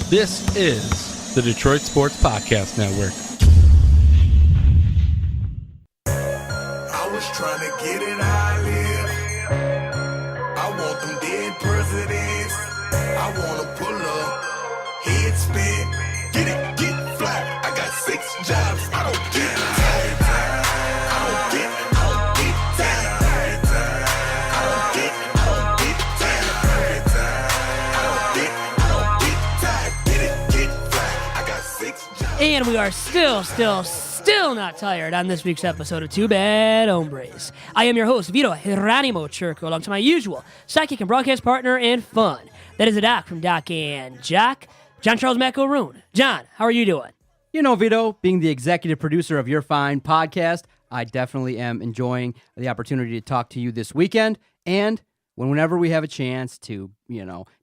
This is the Detroit Sports Podcast Network. I was trying to get it how I live. I want them dead presidents. I want to pull up, head spin, get it, get fly. I got 6 jobs, I don't get tired. I don't get tired. And we are still not tired on this week's episode of Two Bad Hombres. I am your host, Vito Churko, alongside my usual sidekick and broadcast partner and fun. That is a Doc from Doc and Jock, John Charles McElroon. John, how are you doing? You know, Vito, being the executive producer of your fine podcast, I definitely am enjoying the opportunity to talk to you this weekend. And whenever we have a chance to,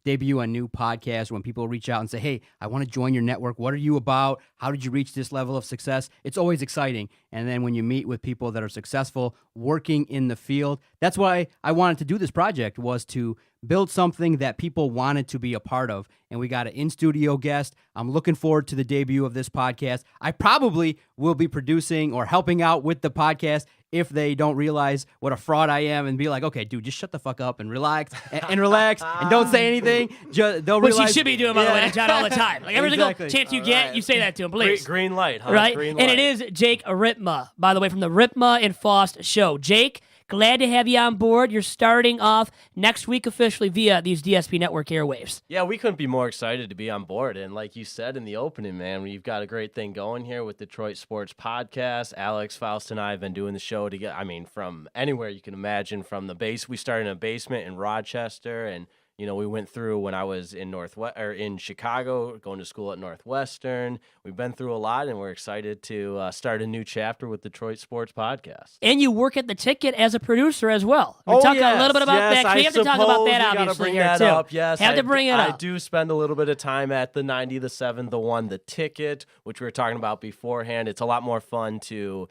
debut a new podcast, when people reach out and say, hey, I want to join your network. What are you about? How did you reach this level of success? It's always exciting. And then when you meet with people that are successful working in the field, that's why I wanted to do this project, was to build something that people wanted to be a part of. And we got an in-studio guest. I'm looking forward to the debut of this podcast. I probably will be producing or helping out with the podcast if they don't realize what a fraud I am and be like, okay, dude, just shut the fuck up and relax and relax and don't say anything. They'll Which realize, you should be doing, by the way, John, all the time. Like every single chance you get, you say that to him, please. Green light, huh? Right? Green And light. it is Jake Riepma, by the way, from the Riepma and Faust show. Jake, glad to have you on board. You're starting off next week officially via these DSP network airwaves. Yeah, we couldn't be more excited to be on board. And like you said in the opening, man, we've got a great thing going here with Detroit Sports Podcast. Alex Faust and I have been doing the show together. I mean, from anywhere you can imagine, from the base. We started in a basement in Rochester, and we went through when I was in in Chicago, going to school at Northwestern. We've been through a lot, and we're excited to start a new chapter with Detroit Sports Podcast. And you work at the Ticket as a producer as well. We're talking a little bit about that. We have to talk about that, obviously, here, too. Up. Yes, have to bring it up. I do spend a little bit of time at the 90, the 7, the 1, the Ticket, which we were talking about beforehand. It's a lot more fun to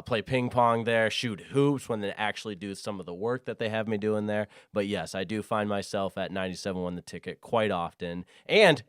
play ping pong there, shoot hoops when they actually do some of the work that they have me doing there. But yes, I do find myself at 97.1 The Ticket quite often, and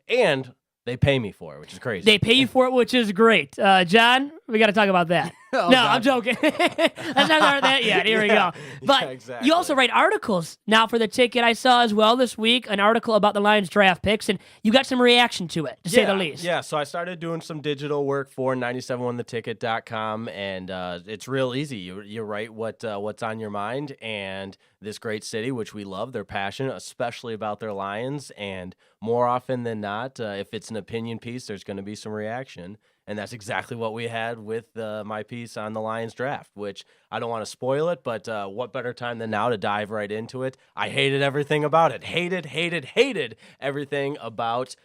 they pay me for it, which is crazy. They pay you for it, which is great. John, we got to talk about that. Oh, no, God. I'm joking. Let's not start that yet. Here we go. But exactly. you also write articles now for the Ticket. I saw as well this week an article about the Lions draft picks, and you got some reaction to it, to say the least. Yeah, so I started doing some digital work for 971theticket.com, and it's real easy. You write what's on your mind, and this great city, which we love, they're passionate, especially about their Lions, and more often than not, if it's an opinion piece, there's going to be some reaction. And that's exactly what we had with my piece on the Lions draft, which I don't want to spoil it, but what better time than now to dive right into it? I hated everything about it. Hated everything about,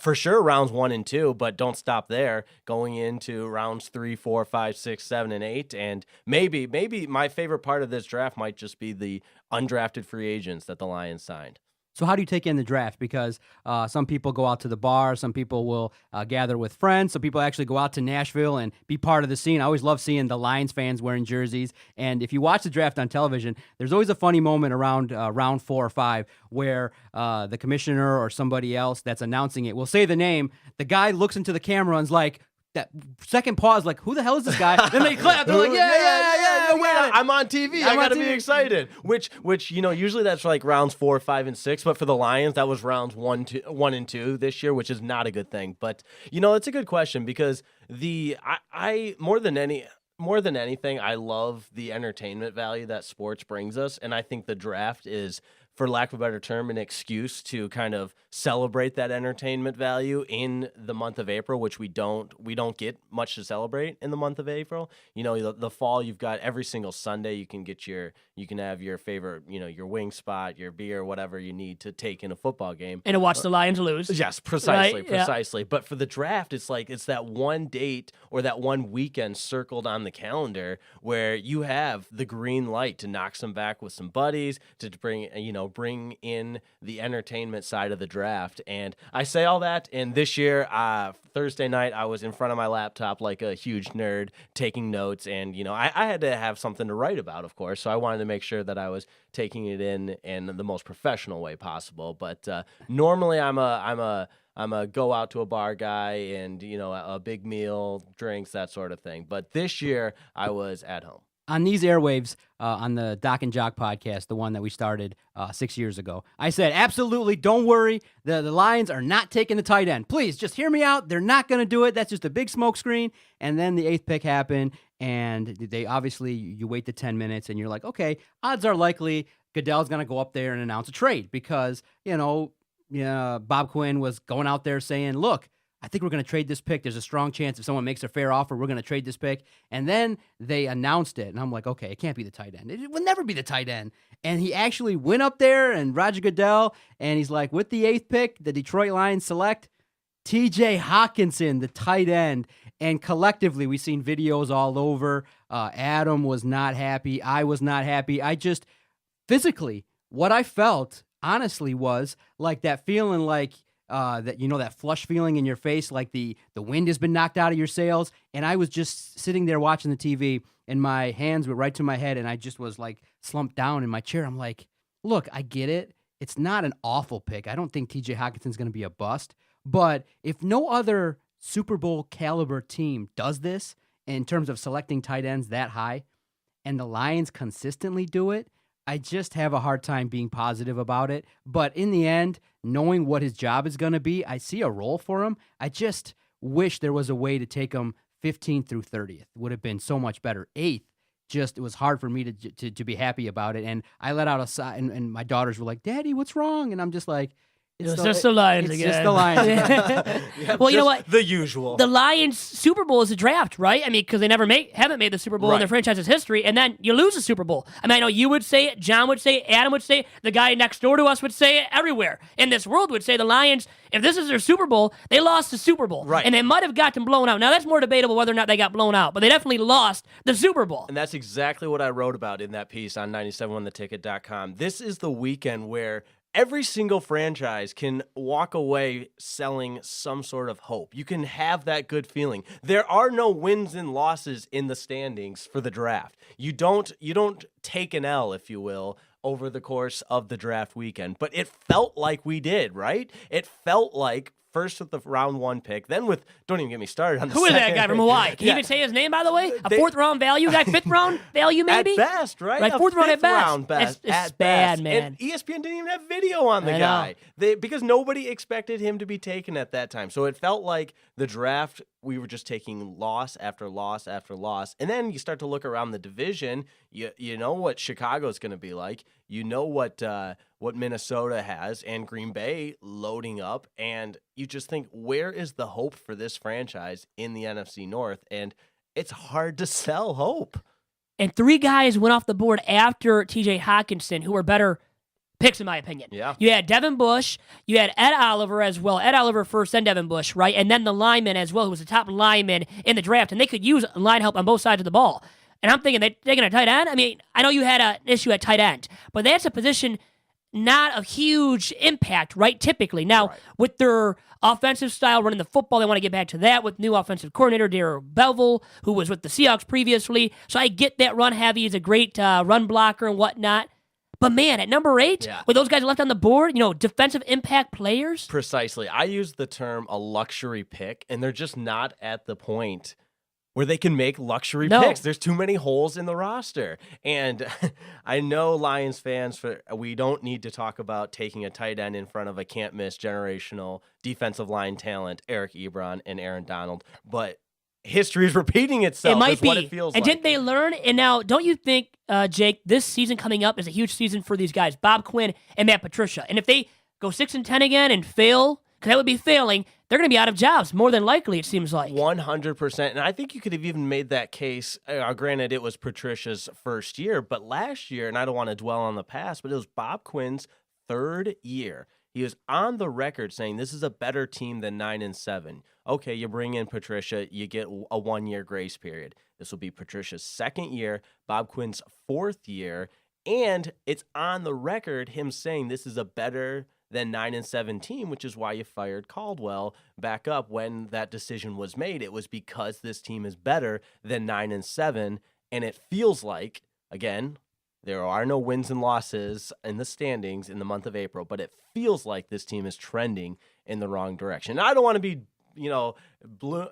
for sure, rounds 1 and 2, but don't stop there. Going into rounds 3, 4, 5, 6, 7, and 8. And maybe my favorite part of this draft might just be the undrafted free agents that the Lions signed. So how do you take in the draft? Because some people go out to the bar, some people will gather with friends, some people actually go out to Nashville and be part of the scene. I always love seeing the Lions fans wearing jerseys. And if you watch the draft on television, there's always a funny moment around round 4 or 5 where the commissioner or somebody else that's announcing it will say the name. The guy looks into the camera and's like, that second pause, like, who the hell is this guy? Then they clap. They're like, yeah, wait, I'm on TV. I gotta be excited. Which usually that's like rounds 4, 5, and 6. But for the Lions, that was rounds 1 and 2 this year, which is not a good thing. But it's a good question because I more than anything, I love the entertainment value that sports brings us, and I think the draft is, for lack of a better term, an excuse to kind of celebrate that entertainment value in the month of April, which we don't get much to celebrate in the month of April. The fall, you've got every single Sunday you can have your favorite, your wing spot, your beer, whatever you need to take in a football game. And to watch the Lions lose. Yes, precisely. Right? Yeah. But for the draft, it's that one date or that one weekend circled on the calendar where you have the green light to knock some back with some buddies, to bring in the entertainment side of the draft. And I say all that, and this year, Thursday night, I was in front of my laptop like a huge nerd taking notes, and I had to have something to write about, of course, so I wanted to make sure that I was taking it in the most professional way possible. But normally I'm a I'm a go out to a bar guy and, a big meal, drinks, that sort of thing. But this year I was at home. On these airwaves, on the Doc and Jock podcast, the one that we started 6 years ago, I said, absolutely, don't worry. The Lions are not taking the tight end. Please, just hear me out. They're not going to do it. That's just a big smoke screen. And then the 8th pick happened, and they obviously, you wait the 10 minutes, and you're like, okay, odds are likely Goodell's going to go up there and announce a trade because, Bob Quinn was going out there saying, look, I think we're going to trade this pick. There's a strong chance if someone makes a fair offer, we're going to trade this pick. And then they announced it, and I'm like, okay, it can't be the tight end. It will never be the tight end. And he actually went up there, and Roger Goodell, and he's like, with the 8th pick, the Detroit Lions select TJ Hockenson, the tight end. And collectively, we've seen videos all over. Adam was not happy. I was not happy. I just, physically, what I felt, honestly, was like that feeling like, that flush feeling in your face, like the wind has been knocked out of your sails. And I was just sitting there watching the TV, and my hands were right to my head, and I just was like slumped down in my chair. I'm like, look, I get it. It's not an awful pick. I don't think TJ Hawkinson's going to be a bust. But if no other Super Bowl caliber team does this in terms of selecting tight ends that high, and the Lions consistently do it, I just have a hard time being positive about it. But in the end, knowing what his job is going to be, I see a role for him. I just wish there was a way to take him 15th through 30th. Would have been so much better. 8th, it was hard for me to be happy about it. And I let out a sigh, and my daughters were like, Daddy, what's wrong? And I'm just like, It's just the Lions again. It's just the Lions again. Well, you know what? The usual. The Lions Super Bowl is a draft, right? I mean, because they haven't made the Super Bowl in their franchise's history, and then you lose the Super Bowl. I mean, I know you would say it, John would say it, Adam would say it, the guy next door to us would say it, everywhere in this world would say the Lions, if this is their Super Bowl, they lost the Super Bowl. Right. And they might have gotten blown out. Now, that's more debatable whether or not they got blown out, but they definitely lost the Super Bowl. And that's exactly what I wrote about in that piece on 971theticket.com. This is the weekend where every single franchise can walk away selling some sort of hope. You can have that good feeling. There are no wins and losses in the standings for the draft. You don't take an L, if you will, over the course of the draft weekend. But it felt like we did, right? It felt like first with the round 1 pick, then with, don't even get me started on the Who is that second guy from pick. Hawaii? Can you even say his name, by the way? A 4th round value guy? 5th round value, maybe? At best, right? Right, A 4th round at fifth best. round best. It's at bad, best. man. And ESPN didn't even have video on the I guy. Because nobody expected him to be taken at that time. So it felt like the draft, we were just taking loss after loss after loss. And then you start to look around the division. You know what Chicago's going to be like. You know what Minnesota has and Green Bay loading up. And you just think, where is the hope for this franchise in the NFC North? And it's hard to sell hope. And 3 guys went off the board after TJ Hockenson who were better picks, in my opinion. Yeah. You had Devin Bush. You had Ed Oliver as well. Ed Oliver first, then Devin Bush, right? And then the lineman as well, who was the top lineman in the draft. And they could use line help on both sides of the ball. And I'm thinking, they're taking a tight end? I mean, I know you had an issue at tight end, but that's a position not of huge impact, right, typically. Now, with their offensive style, running the football, they want to get back to that with new offensive coordinator, Darrell Bevell, who was with the Seahawks previously. So I get that run heavy. He's a great run blocker and whatnot. But, man, at number 8, with those guys left on the board, defensive impact players. Precisely. I use the term a luxury pick, and they're just not at the point where they can make luxury picks. There's too many holes in the roster. And I know Lions fans, we don't need to talk about taking a tight end in front of a can't-miss generational defensive line talent, Eric Ebron and Aaron Donald. But history is repeating itself. It might be. What it feels and like. didn't they learn? And now, don't you think, Jake, this season coming up is a huge season for these guys, Bob Quinn and Matt Patricia. And if they go 6-10 again and fail, because that would be failing, they're going to be out of jobs, more than likely, it seems like. 100%. And I think you could have even made that case. Granted, it was Patricia's first year, but last year, and I don't want to dwell on the past, but it was Bob Quinn's 3rd year. He was on the record saying this is a better team than 9-7. Okay, you bring in Patricia, you get a 1-year grace period. This will be Patricia's 2nd year, Bob Quinn's 4th year, and it's on the record him saying this is a better than 9-7 team, which is why you fired Caldwell back up when that decision was made. It was because this team is better than 9-7, and it feels like, again, There are no wins and losses in the standings in the month of April, but it feels like this team is trending in the wrong direction. Now, I don't want to be,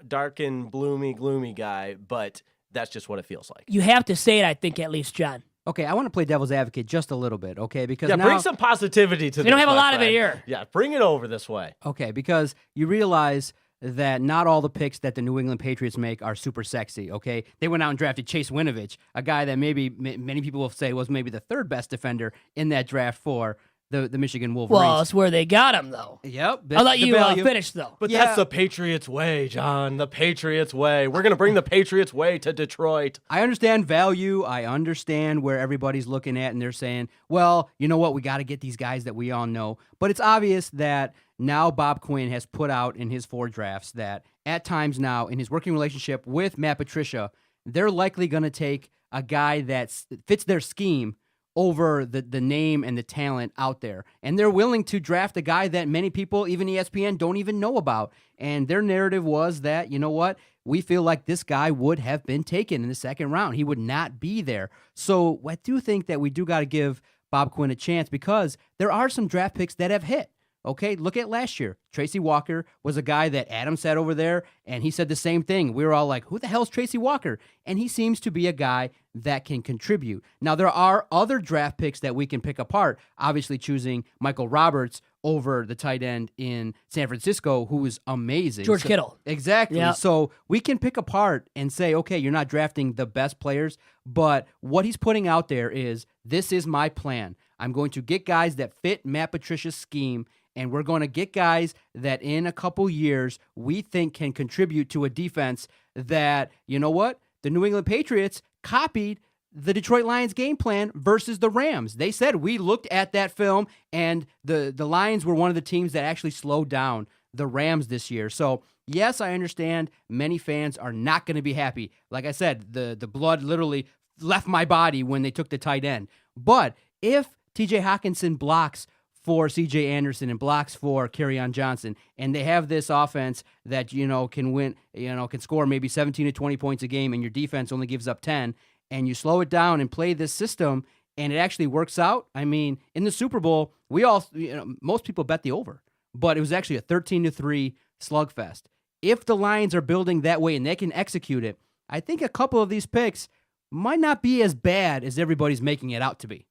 dark and gloomy guy, but that's just what it feels like. You have to say it, I think, at least, John. Okay, I want to play devil's advocate just a little bit, okay? Because Yeah, now, bring some positivity to this. We don't have a my lot of it friend. here. Yeah, bring it over this way. Okay, because you realize that not all the picks that the New England Patriots make are super sexy, okay? They went out and drafted Chase Winovich, a guy that maybe many people will say was maybe the third best defender in that draft for the Michigan Wolverines. Well, it's where they got him, though. Yep. I'll let the you value. finish, though. But Yeah. that's the Patriots way, John. The Patriots way. We're going to bring the Patriots way to Detroit. I understand value. I understand where everybody's looking at, and they're saying, well, you know what? We got to get these guys that we all know. But it's obvious that now Bob Quinn has put out in his 4 drafts that at times now in his working relationship with Matt Patricia, they're likely going to take a guy that fits their scheme over the name and the talent out there. And they're willing to draft a guy that many people, even ESPN, don't even know about. And their narrative was that, you know what, we feel like this guy would have been taken in the second round. He would not be there. So I do think that we do got to give Bob Quinn a chance because there are some draft picks that have hit. Okay, look at last year. Tracy Walker was a guy that Adam sat over there, and he said the same thing. We were all like, who the hell's Tracy Walker? And he seems to be a guy that can contribute. Now, there are other draft picks that we can pick apart, obviously choosing Michael Roberts over the tight end in San Francisco, who is amazing. George Kittle. Exactly. Yep. So we can pick apart and say, okay, you're not drafting the best players, but what he's putting out there is, this is my plan. I'm going to get guys that fit Matt Patricia's scheme, and we're going to get guys that in a couple years we think can contribute to a defense that, you know what? The New England Patriots copied the Detroit Lions game plan versus the Rams. They said, we looked at that film, and the Lions were one of the teams that actually slowed down the Rams this year. So, yes, I understand many fans are not going to be happy. Like I said, the blood literally left my body when they took the tight end. But if TJ Hockenson blocks for CJ Anderson and blocks for Kerryon Johnson, and they have this offense that, can win, can score maybe 17 to 20 points a game, and your defense only gives up 10, and you slow it down and play this system, and it actually works out. I mean, in the Super Bowl, most people bet the over, but it was actually a 13-3 slugfest. If the Lions are building that way and they can execute it, I think a couple of these picks might not be as bad as everybody's making it out to be.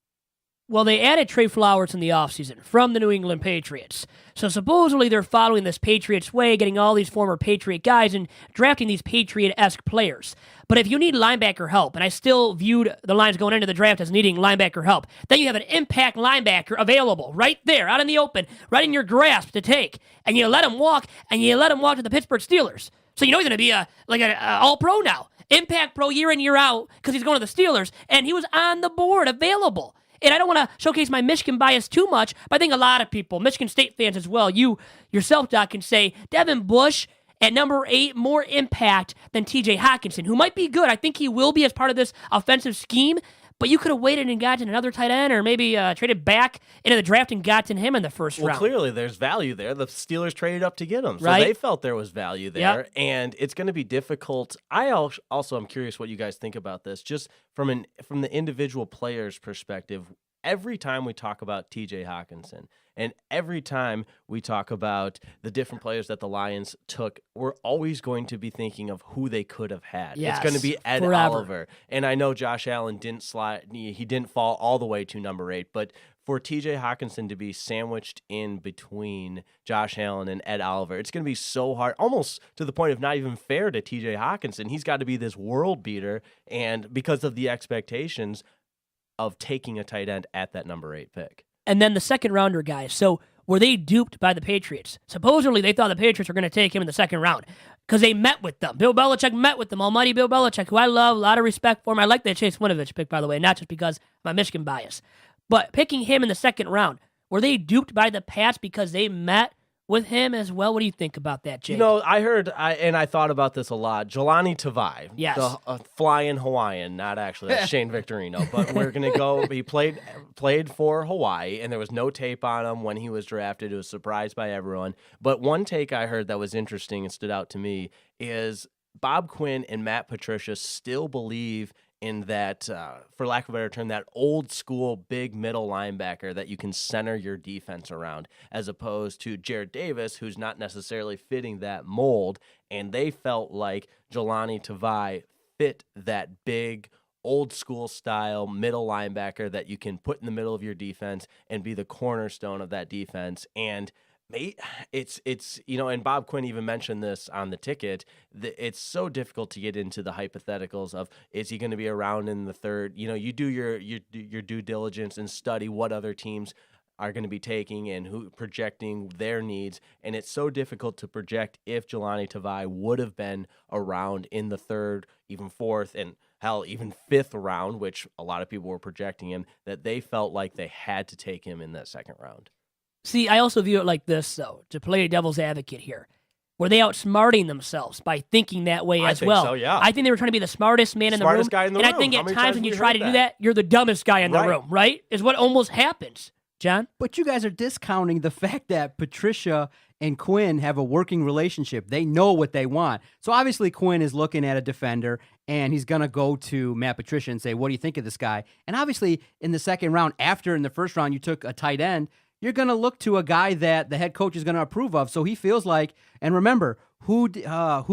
Well, they added Trey Flowers in the offseason from the New England Patriots. So supposedly they're following this Patriots way, getting all these former Patriot guys and drafting these Patriot-esque players. But if you need linebacker help, and I still viewed the Lions going into the draft as needing linebacker help, then you have an impact linebacker available right there, out in the open, right in your grasp to take. And you let him walk, and you let him walk to the Pittsburgh Steelers. So you know he's going to be an all-pro now. Impact pro year in, year out, because he's going to the Steelers, and he was on the board, available. And I don't want to showcase my Michigan bias too much, but I think a lot of people, Michigan State fans as well, you yourself, Doc, can say Devin Bush at number 8, more impact than TJ Hockenson, who might be good. I think he will be as part of this offensive scheme, but you could have waited and gotten another tight end or maybe traded back into the draft and gotten him in the first round. Well, clearly there's value there. The Steelers traded up to get him, so Right. they felt there was value there, and it's going to be difficult. I also am curious what you guys think about this, just from the individual player's perspective. Every time we talk about TJ Hockenson and every time we talk about the different players that the Lions took, we're always going to be thinking of who they could have had. Yes, it's going to be Ed forever. Oliver. And I know Josh Allen didn't slide, he didn't fall all the way to number 8, but for TJ Hockenson to be sandwiched in between Josh Allen and Ed Oliver, it's going to be so hard, almost to the point of not even fair to TJ Hockenson. He's got to be this world beater, and because of the expectations of taking a tight end at that number 8 pick. And then the second rounder guys. So were they duped by the Patriots? Supposedly they thought the Patriots were going to take him in the second round because they met with them. Bill Belichick met with them. Almighty Bill Belichick, who I love, a lot of respect for him. I like that Chase Winovich pick, by the way, not just because of my Michigan bias. But picking him in the second round, were they duped by the Pats because they met with him as well? What do you think about that, Jake? I heard, and I thought about this a lot. Jahlani Tavai, Yes. the flying Hawaiian, not actually, that's Shane Victorino, but we're going to go, he played for Hawaii, and there was no tape on him when he was drafted. It was surprised by everyone. But one take I heard that was interesting and stood out to me is Bob Quinn and Matt Patricia still believe in that, for lack of a better term, that old school big middle linebacker that you can center your defense around, as opposed to Jared Davis, who's not necessarily fitting that mold. And they felt like Jahlani Tavai fit that big old school style middle linebacker that you can put in the middle of your defense and be the cornerstone of that defense. And it's and Bob Quinn even mentioned this on the ticket. It's so difficult to get into the hypotheticals of, is he going to be around in the third? You do your due diligence and study what other teams are going to be taking and who projecting their needs. And it's so difficult to project if Jahlani Tavai would have been around in the third, even fourth, and hell, even fifth round, which a lot of people were projecting him, that they felt like they had to take him in that second round. See, I also view it like this, though, to play a devil's advocate here. Were they outsmarting themselves by thinking that way as well? So, yeah. I think they were trying to be the smartest man in the room. Smartest guy in the room. And I think How at many times times when have you we try heard to do that? that, you're the dumbest guy in the Right. room, right? Is what almost happens. John? But you guys are discounting the fact that Patricia and Quinn have a working relationship. They know what they want. So obviously Quinn is looking at a defender, and he's going to go to Matt Patricia and say, what do you think of this guy? And obviously in the second round, after in the first round you took a tight end, you're going to look to a guy that the head coach is going to approve of. So he feels like, and remember, who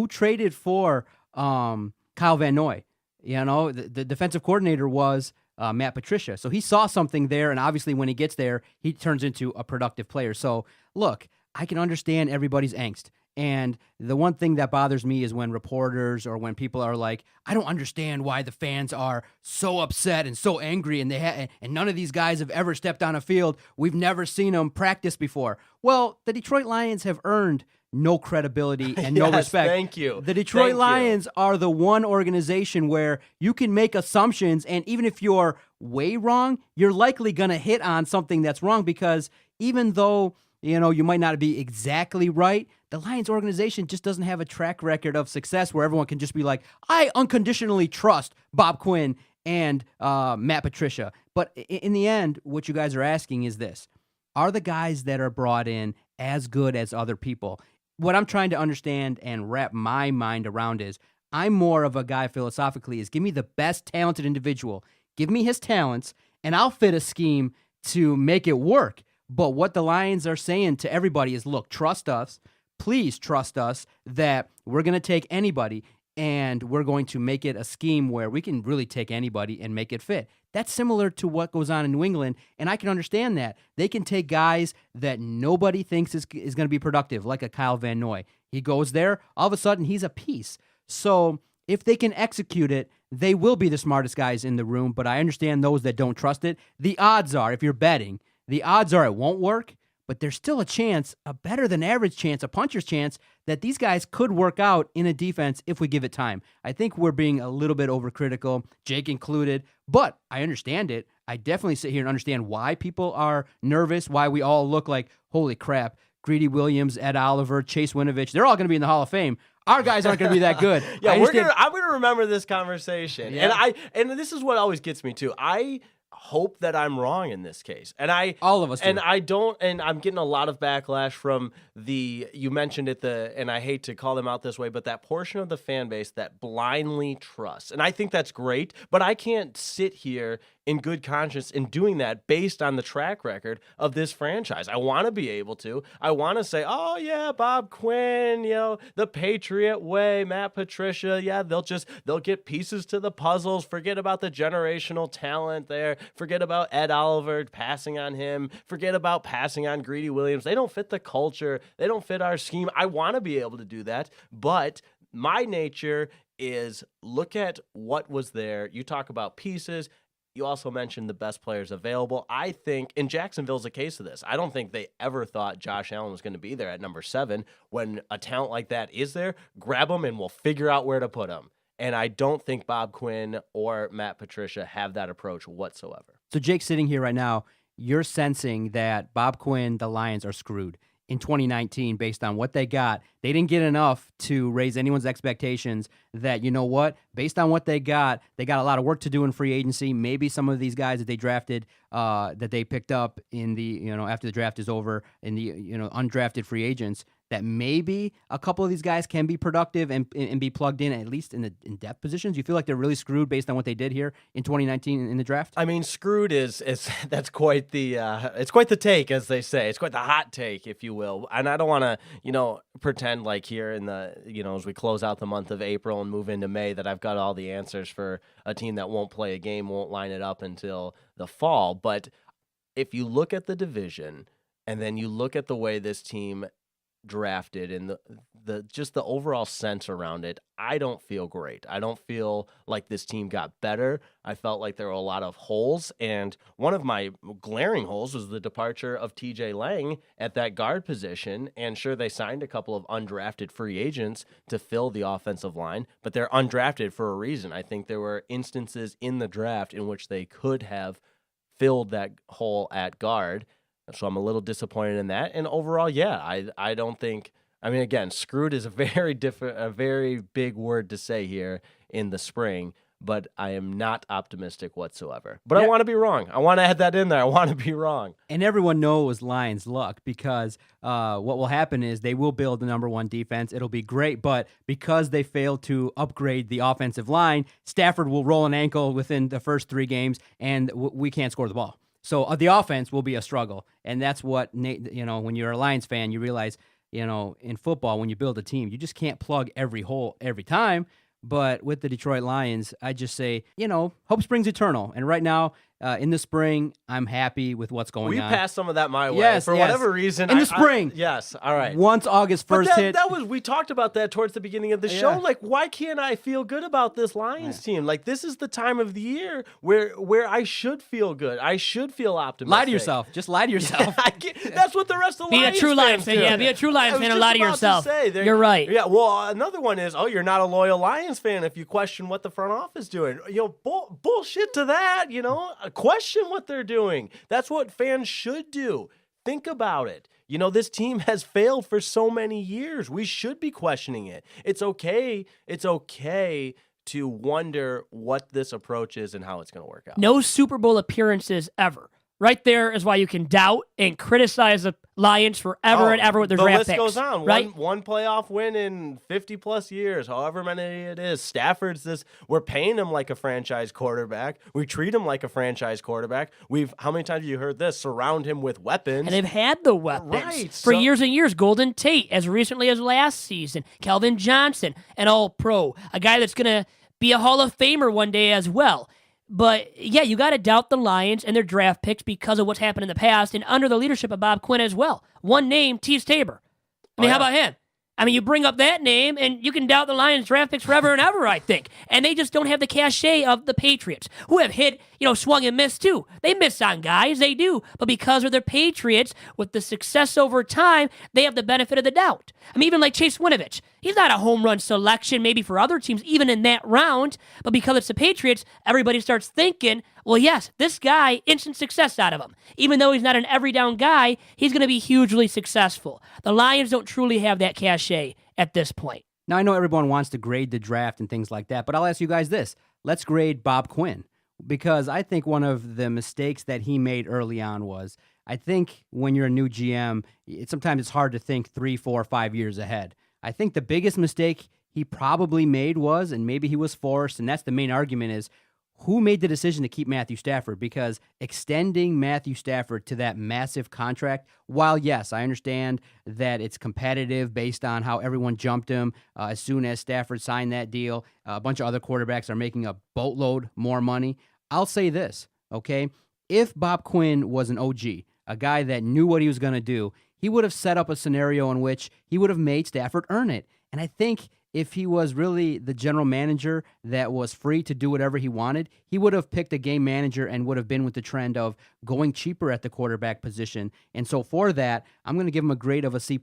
traded for Kyle Van Noy? The defensive coordinator was Matt Patricia. So he saw something there, and obviously when he gets there, he turns into a productive player. So look, I can understand everybody's angst. And the one thing that bothers me is when reporters or when people are like, I don't understand why the fans are so upset and so angry, and and none of these guys have ever stepped on a field. We've never seen them practice before. Well, the Detroit Lions have earned no credibility and no Yes, respect. thank you. The Detroit Thank you. Lions are the one organization where you can make assumptions, and even if you're way wrong, you're likely going to hit on something that's wrong, because even though you might not be exactly right, the Lions organization just doesn't have a track record of success where everyone can just be like, I unconditionally trust Bob Quinn and Matt Patricia. But in the end, what you guys are asking is this: are the guys that are brought in as good as other people? What I'm trying to understand and wrap my mind around is, I'm more of a guy philosophically is, give me the best talented individual, give me his talents, and I'll fit a scheme to make it work. But what the Lions are saying to everybody is, look, trust us. Please trust us that we're going to take anybody, and we're going to make it a scheme where we can really take anybody and make it fit. That's similar to what goes on in New England, and I can understand that. They can take guys that nobody thinks is going to be productive, like a Kyle Van Noy. He goes there, all of a sudden he's a piece. So if they can execute it, they will be the smartest guys in the room, but I understand those that don't trust it. The odds are, if you're betting, the odds are it won't work, but there's still a chance, a better than average chance, a puncher's chance, that these guys could work out in a defense if we give it time. I think we're being a little bit overcritical, Jake included, but I understand it. I definitely sit here and understand why people are nervous, why we all look like, holy crap, Greedy Williams, Ed Oliver, Chase Winovich, they're all going to be in the Hall of Fame. Our guys aren't going to be that good. Yeah, I'm gonna remember this conversation, Yeah. and this is what always gets me too. I hope that I'm wrong in this case, and all of us do. and I don't, and I'm getting a lot of backlash from you mentioned it, and I hate to call them out this way, but that portion of the fan base that blindly trusts, and I think that's great, but I can't sit here in good conscience in doing that based on the track record of this franchise. I want to be able to. I want to say, oh yeah, Bob Quinn, the Patriot way, Matt Patricia, yeah, they'll get pieces to the puzzles. Forget about the generational talent there. Forget about Ed Oliver passing on him. Forget about passing on Greedy Williams. They don't fit the culture. They don't fit our scheme. I want to be able to do that, but my nature is look at what was there. You talk about pieces. You also mentioned the best players available. I think, and Jacksonville's a case of this, I don't think they ever thought Josh Allen was going to be there at number 7. When a talent like that is there, grab him and we'll figure out where to put him. And I don't think Bob Quinn or Matt Patricia have that approach whatsoever. So Jake, sitting here right now, you're sensing that Bob Quinn, the Lions, are screwed in 2019 based on what they got. They didn't get enough to raise anyone's expectations that, based on what they got a lot of work to do in free agency. Maybe some of these guys that they drafted, that they picked up in the, after the draft is over, in the, undrafted free agents, that maybe a couple of these guys can be productive and be plugged in, at least in depth positions? You feel like they're really screwed based on what they did here in 2019 in the draft? I mean, screwed is that's quite the it's quite the take, as they say. It's quite the hot take, if you will. And I don't want to pretend like here in the as we close out the month of April and move into May that I've got all the answers for a team that won't play a game, won't line it up until the fall. But if you look at the division and then you look at the way this team drafted and the overall sense around it, I don't feel great. I don't feel like this team got better. I felt like there were a lot of holes, and one of my glaring holes was the departure of TJ Lang at that guard position. And sure, they signed a couple of undrafted free agents to fill the offensive line, but they're undrafted for a reason. I think there were instances in the draft in which they could have filled that hole at guard. So I'm a little disappointed in that. And overall, yeah, I don't think. I mean, again, screwed is a very big word to say here in the spring. But I am not optimistic whatsoever. But I want to be wrong. I want to add that in there. I want to be wrong. And everyone knows Lions luck, because what will happen is they will build the number one defense. It'll be great, but because they failed to upgrade the offensive line, Stafford will roll an ankle within the first 3 games, and we can't score the ball. So the offense will be a struggle, and that's what when you're a Lions fan, you realize in football, when you build a team, you just can't plug every hole every time. But with the Detroit Lions, I just say, hope springs eternal. And right now, in the spring, I'm happy with what's going on. We passed some of that my way. Yes, for whatever reason. In the spring. Yes, all right. Once August 1st hit. We talked about that towards the beginning of the show. Like, why can't I feel good about this Lions team? Like, this is the time of the year where I should feel good. I should feel optimistic. Lie to yourself. Just lie to yourself. That's what the rest of the Lions Be a true Lions fan. do. Yeah, be a true Lions fan and lie to yourself. You're right. Yeah, well, another one is, you're not a loyal Lions fan if you question what the front office is doing. Bullshit to that, question what they're doing. That's what fans should do. Think about it. This team has failed for so many years. We should be questioning it. It's okay. It's okay to wonder what this approach is and how it's going to work out. No Super Bowl appearances ever. Right there is why you can doubt and criticize the Lions forever and ever with their draft picks. The list goes on. Right? One playoff win in 50-plus years, however many it is. Stafford's this. We're paying him like a franchise quarterback. We treat him like a franchise quarterback. How many times have you heard this? Surround him with weapons. And they've had the weapons for so, years and years. Golden Tate, as recently as last season. Calvin Johnson, an all-pro. A guy that's going to be a Hall of Famer one day as well. But, yeah, you got to doubt the Lions and their draft picks because of what's happened in the past and under the leadership of Bob Quinn as well. One name, Tease Tabor. How about him? I mean, you bring up that name, and you can doubt the Lions' draft picks forever and ever, I think. And they just don't have the cachet of the Patriots, who have hit, swung and missed, too. They miss on guys, they do. But because of their Patriots, with the success over time, they have the benefit of the doubt. I mean, even like Chase Winovich, he's not a home run selection maybe for other teams, even in that round. But because it's the Patriots, everybody starts thinking, well, yes, this guy, instant success out of him. Even though he's not an every down guy, he's going to be hugely successful. The Lions don't truly have that cachet at this point. Now, I know everyone wants to grade the draft and things like that, but I'll ask you guys this. Let's grade Bob Quinn, because I think one of the mistakes that he made early on was, I think when you're a new GM, sometimes it's hard to think 3, 4, 5 years ahead. I think the biggest mistake he probably made was, and maybe he was forced, and that's the main argument, is who made the decision to keep Matthew Stafford? Because extending Matthew Stafford to that massive contract, while yes, I understand that it's competitive based on how everyone jumped him as soon as Stafford signed that deal, a bunch of other quarterbacks are making a boatload more money. I'll say this, okay? If Bob Quinn was an OG, a guy that knew what he was going to do, he would have set up a scenario in which he would have made Stafford earn it. And I think if he was really the general manager that was free to do whatever he wanted, he would have picked a game manager and would have been with the trend of going cheaper at the quarterback position. And so for that, I'm going to give him a grade of a C+.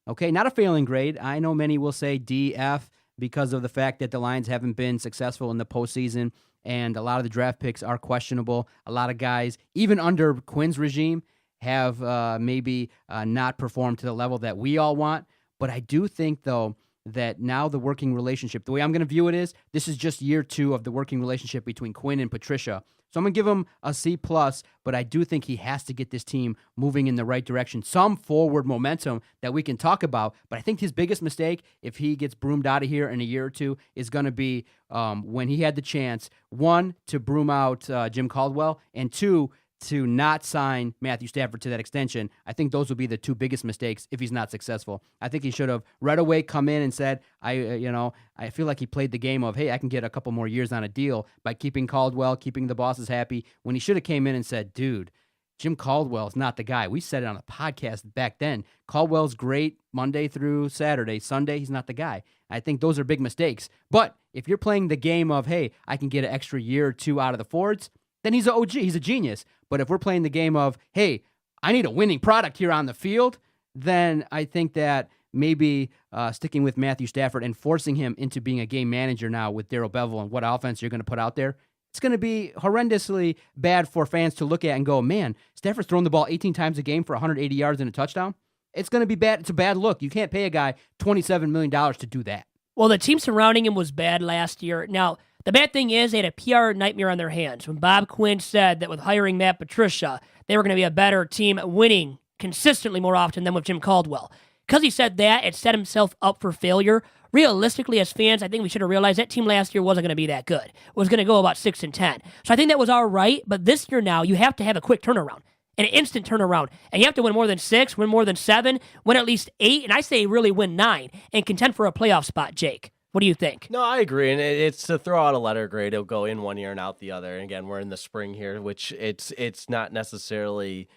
Okay, not a failing grade. I know many will say D, F, because of the fact that the Lions haven't been successful in the postseason, and a lot of the draft picks are questionable. A lot of guys, even under Quinn's regime, have maybe not performed to the level that we all want. But I do think, though, that now the working relationship, the way I'm going to view it is, this is just year 2 of the working relationship between Quinn and Patricia. So I'm going to give him a C+, but I do think he has to get this team moving in the right direction, some forward momentum that we can talk about. But I think his biggest mistake, if he gets broomed out of here in a year or two, is going to be when he had the chance, one, to broom out Jim Caldwell, and two, to not sign Matthew Stafford to that extension. I think those will be the two biggest mistakes if he's not successful. I think he should have right away come in and said, I feel like he played the game of, hey, I can get a couple more years on a deal by keeping Caldwell, keeping the bosses happy, when he should have came in and said, dude, Jim Caldwell is not the guy. We said it on the podcast back then. Caldwell's great Monday through Saturday. Sunday, he's not the guy. I think those are big mistakes. But if you're playing the game of, hey, I can get an extra year or two out of the Fords, then he's an OG. He's a genius. But if we're playing the game of, hey, I need a winning product here on the field, then I think that maybe sticking with Matthew Stafford and forcing him into being a game manager now with Darrell Bevell and what offense you're going to put out there, it's going to be horrendously bad for fans to look at and go, man, Stafford's throwing the ball 18 times a game for 180 yards and a touchdown. It's going to be bad. It's a bad look. You can't pay a guy $27 million to do that. Well, the team surrounding him was bad last year. Now, the bad thing is they had a PR nightmare on their hands when Bob Quinn said that with hiring Matt Patricia, they were going to be a better team winning consistently more often than with Jim Caldwell. Because he said that, it set himself up for failure. Realistically, as fans, I think we should have realized that team last year wasn't going to be that good. It was going to go about 6-10. So I think that was all right, but this year now, you have to have a quick turnaround, an instant turnaround. And you have to win more than 6, win more than 7, win at least 8, and I say really win 9, and contend for a playoff spot, Jake. What do you think? No, I agree, and it's to throw out a letter grade. It'll go in one year and out the other. And again, we're in the spring here, which it's not necessarily.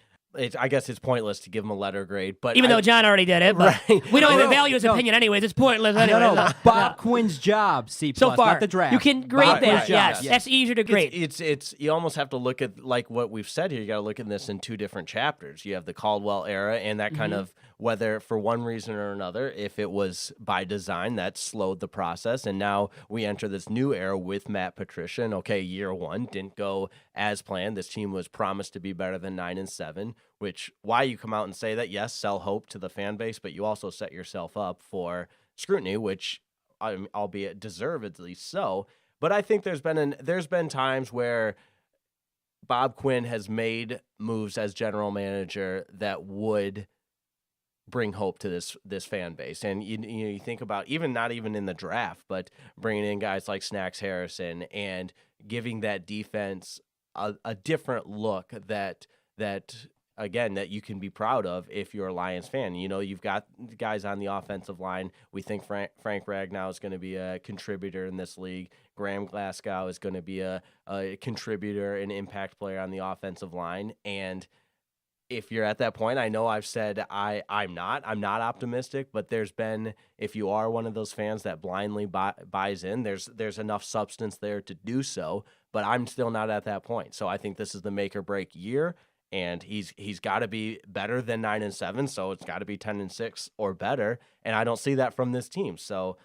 I guess it's pointless to give him a letter grade, but even though John already did it, but right. we don't even value his opinion anyways. It's pointless anyway. No. Bob Quinn's job, C+, so far, not the draft. you can grade Bob that. Quinn's Yes, job. that's easier to grade. It's you almost have to look at like what we've said here. You got to look at this in two different chapters. You have the Caldwell era and that kind of whether for one reason or another, if it was by design, that slowed the process, and now we enter this new era with Matt Patricia. And okay, year one didn't go as planned. This team was promised to be better than 9-7. Which, why you come out and say that, yes, sell hope to the fan base, but you also set yourself up for scrutiny, which, albeit deservedly so. But I think there's been times where Bob Quinn has made moves as general manager that would bring hope to this fan base. And you think about not even in the draft, but bringing in guys like Snacks Harrison and giving that defense a different look that again, that you can be proud of if you're a Lions fan. You've got guys on the offensive line. We think Frank Ragnow is going to be a contributor in this league. Graham Glasgow is going to be a contributor, an impact player on the offensive line. And if you're at that point, I know I've said I'm not optimistic, but there's been, if you are one of those fans that blindly buys in, there's enough substance there to do so, but I'm still not at that point. So I think this is the make or break year. And he's got to be better than 9-7, so it's got to be 10-6 or better. And I don't see that from this team. So,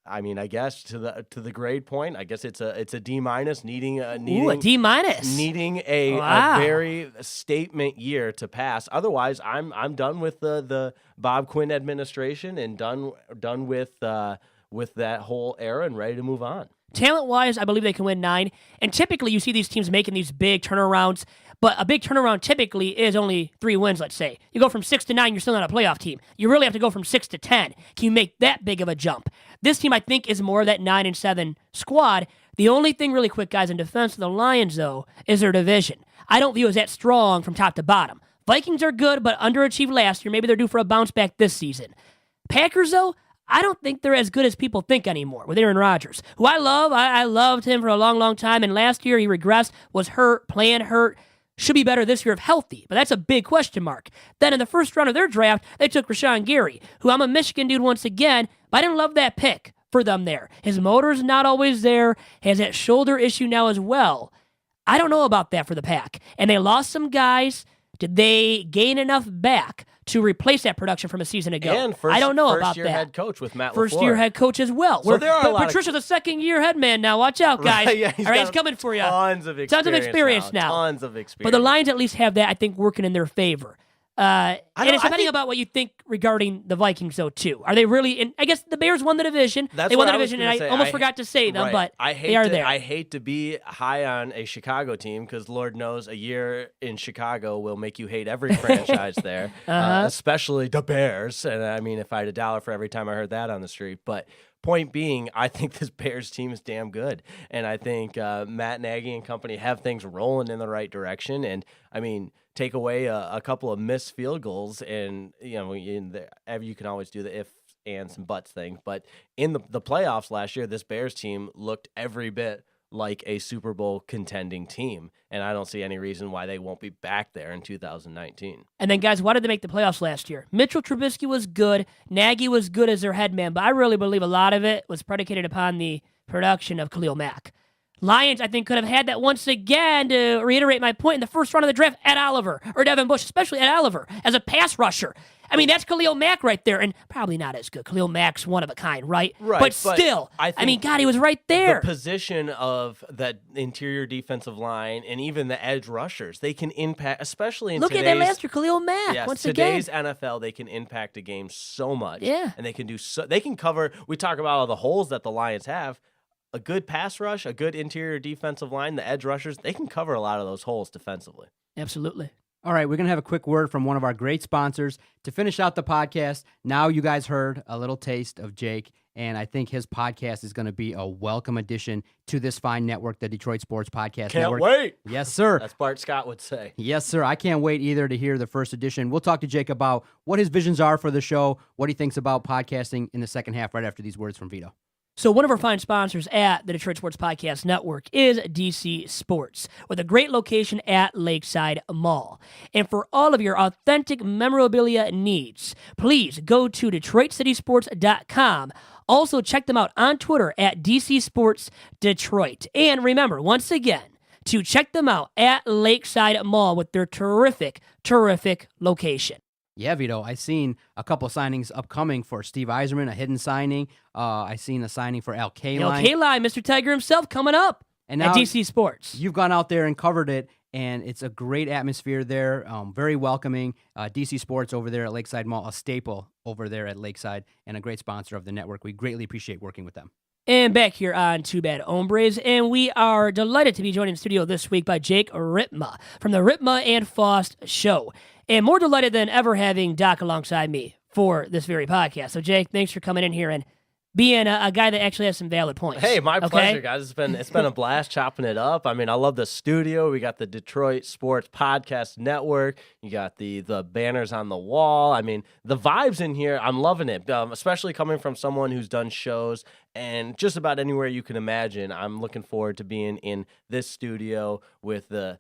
I mean, I guess to the grade point, I guess it's a D-, needing a D-, needing a very statement year to pass. Otherwise, I'm done with the Bob Quinn administration and done with that whole era and ready to move on. Talent-wise, I believe they can win 9. And typically, you see these teams making these big turnarounds. But a big turnaround typically is only 3 wins, let's say. You go from 6-9, you're still not a playoff team. You really have to go from 6-10. Can you make that big of a jump? This team, I think, is more that 9-7 squad. The only thing really quick, guys, in defense of the Lions, though, is their division. I don't view it as that strong from top to bottom. Vikings are good, but underachieved last year. Maybe they're due for a bounce back this season. Packers, though, I don't think they're as good as people think anymore with Aaron Rodgers, who I love. I loved him for a long, long time, and last year he regressed, was hurt, playing hurt. Should be better this year if healthy, but that's a big question mark. Then in the first round of their draft, they took Rashawn Gary, who I'm a Michigan dude once again, but I didn't love that pick for them there. His motor's not always there, has that shoulder issue now as well. I don't know about that for the Pack. And they lost some guys. Did they gain enough back to replace that production from a season ago? And I don't know about that. First-year head coach with Matt LaFleur. First-year head coach as well. So there are but Patricia's a second-year head man now. Watch out, guys. Right, yeah, all right, he's coming for you. Tons of experience now. Tons of experience. But the Lions at least have that, I think, working in their favor. And it's depending about what you think regarding the Vikings, though, too. Are they really in? I guess the Bears won the division. That's they won what the I was division, and gonna I say. almost forgot to say them, Right. but they are there. I hate to be high on a Chicago team because Lord knows a year in Chicago will make you hate every franchise there, especially the Bears. And I mean, if I had $1 for every time I heard that on the street. But point being, I think this Bears team is damn good. And I think Matt Nagy and company have things rolling in the right direction. And, I mean, take away a couple of missed field goals, and you can always do the if, ands, and buts thing. But in the playoffs last year, this Bears team looked every bit like a Super Bowl contending team, and I don't see any reason why they won't be back there in 2019. And then, guys, why did they make the playoffs last year? Mitchell Trubisky was good. Nagy was good as their head man, but I really believe a lot of it was predicated upon the production of Khalil Mack. Lions, I think, could have had that once again, to reiterate my point, in the first round of the draft, Ed Oliver, or Devin Bush, especially Ed Oliver, as a pass rusher. I mean, that's Khalil Mack right there, and probably not as good. Khalil Mack's one of a kind, right? Right. But still, I mean, God, he was right there. The position of that interior defensive line and even the edge rushers, they can impact, especially in Look at that last year, Khalil Mack, once again. Today's NFL, they can impact a game so much. Yeah. And they can cover, we talk about all the holes that the Lions have. A good pass rush, a good interior defensive line, the edge rushers, they can cover a lot of those holes defensively. Absolutely. All right, we're going to have a quick word from one of our great sponsors to finish out the podcast. Now you guys heard a little taste of Jake, and I think his podcast is going to be a welcome addition to this fine network, the Detroit Sports Podcast Network. Can't wait. Yes, sir. That's Bart Scott would say. Yes, sir. I can't wait either to hear the first edition. We'll talk to Jake about what his visions are for the show, what he thinks about podcasting in the second half, right after these words from Vito. So one of our fine sponsors at the Detroit Sports Podcast Network is DC Sports, with a great location at Lakeside Mall. And for all of your authentic memorabilia needs, please go to DetroitCitySports.com. Also, check them out on Twitter at DC Sports Detroit. And remember, once again, to check them out at Lakeside Mall with their terrific, terrific location. Yeah, Vito, I seen a couple signings upcoming for Steve Yzerman, a hidden signing. I seen a signing for Al Kaline. Al Kaline, Mr. Tiger himself, coming up and at now DC Sports. You've gone out there and covered it, and it's a great atmosphere there, very welcoming. DC Sports over there at Lakeside Mall, a staple over there at Lakeside, and a great sponsor of the network. We greatly appreciate working with them. And back here on Two Bad Hombres, and we are delighted to be joined in the studio this week by Jake Riepma from the Riepma and Faust Show. And more delighted than ever having Doc alongside me for this very podcast. So, Jake, thanks for coming in here and being a guy that actually has some valid points. Hey, my pleasure, guys. It's been a blast chopping it up. I mean, I love the studio. We got the Detroit Sports Podcast Network. You got the banners on the wall. I mean, the vibes in here, I'm loving it, especially coming from someone who's done shows and just about anywhere you can imagine. I'm looking forward to being in this studio with the